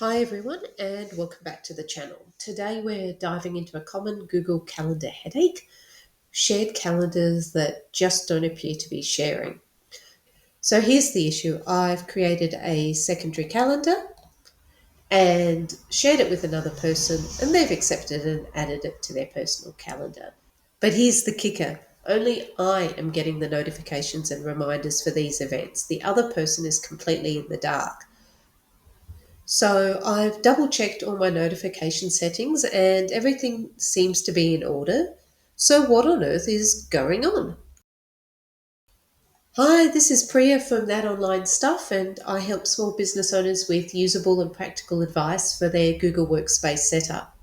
Hi everyone and welcome back to the channel. Today we're diving into a common Google Calendar headache, shared calendars that just don't appear to be sharing. So here's the issue. I've created a secondary calendar and shared it with another person and they've accepted and added it to their personal calendar. But here's the kicker. Only I am getting the notifications and reminders for these events. The other person is completely in the dark. So I've double checked all my notification settings and everything seems to be in order. So what on earth is going on? Hi, this is Priya from That Online Stuff, and I help small business owners with usable and practical advice for their Google Workspace setup.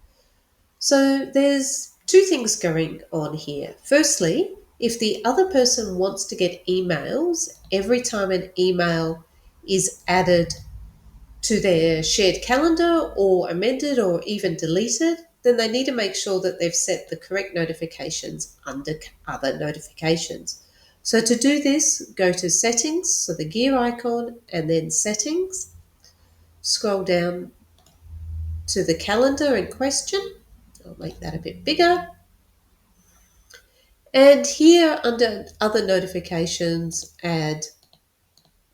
So there's two things going on here. Firstly, if the other person wants to get emails every time an email is added to their shared calendar or amended or even deleted, then they need to make sure that they've set the correct notifications under other notifications. So to do this, go to settings, so the gear icon, and then settings. Scroll down to the calendar in question. I'll make that a bit bigger. And here under other notifications, add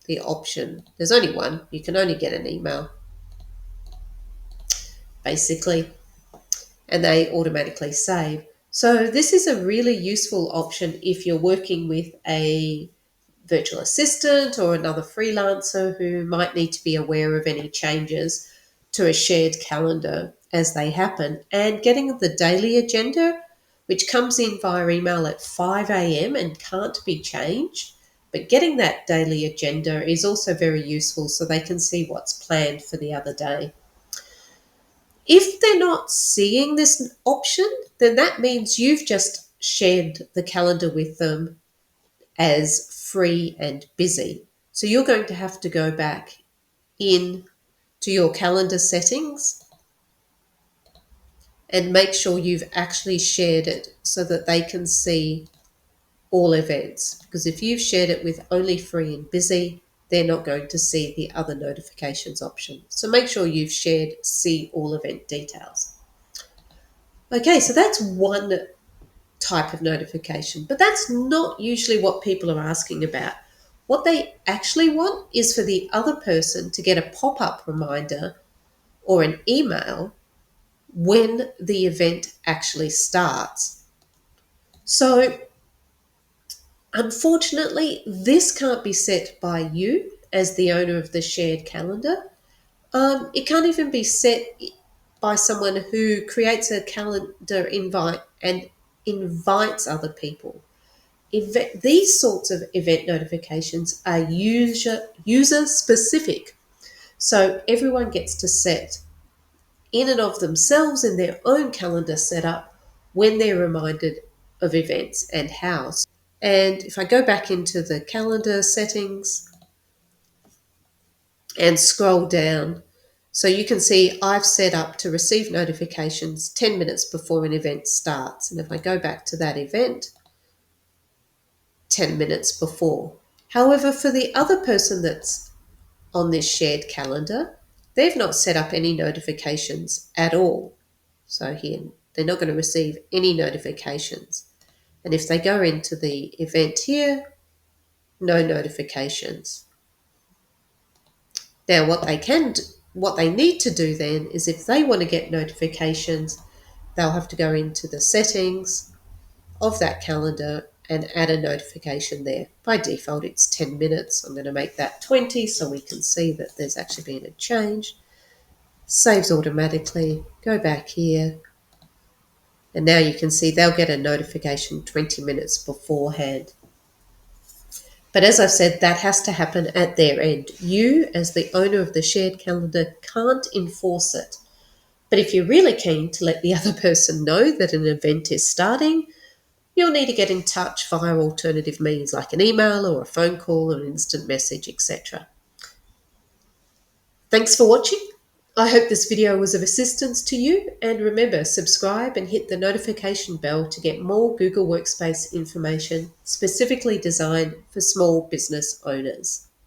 the option. There's only one. You can only get an email, basically, and they automatically save. So this is a really useful option if you're working with a virtual assistant or another freelancer who might need to be aware of any changes to a shared calendar as they happen, and getting the daily agenda, which comes in via email at 5 a.m. and can't be changed. But getting that daily agenda is also very useful so they can see what's planned for the other day. If they're not seeing this option, then that means you've just shared the calendar with them as free and busy. So you're going to have to go back in to your calendar settings and make sure you've actually shared it so that they can see all events. Because if you've shared it with only free and busy, they're not going to see the other notifications option. So make sure you've shared see all event details. Okay, so that's one type of notification, but that's not usually what people are asking about. What they actually want is for the other person to get a pop-up reminder or an email when the event actually starts. So unfortunately, this can't be set by you as the owner of the shared calendar. It can't even be set by someone who creates a calendar invite and invites other people. These sorts of event notifications are user specific. So everyone gets to set in and of themselves in their own calendar setup when they're reminded of events and how. And if I go back into the calendar settings and scroll down, so you can see I've set up to receive notifications 10 minutes before an event starts. And if I go back to that event, 10 minutes before. However, for the other person that's on this shared calendar, they've not set up any notifications at all. So here, they're not going to receive any notifications. And if they go into the event here, no notifications. Now, what they need to do then is if they want to get notifications, they'll have to go into the settings of that calendar and add a notification there. By default, it's 10 minutes. I'm going to make that 20 so we can see that there's actually been a change. Saves automatically. Go back here. And now you can see they'll get a notification 20 minutes beforehand. But as I've said, that has to happen at their end. You, as the owner of the shared calendar, can't enforce it. But if you're really keen to let the other person know that an event is starting, you'll need to get in touch via alternative means like an email or a phone call or an instant message, etc. Thanks for watching. I hope this video was of assistance to you, and remember, subscribe and hit the notification bell to get more Google Workspace information specifically designed for small business owners.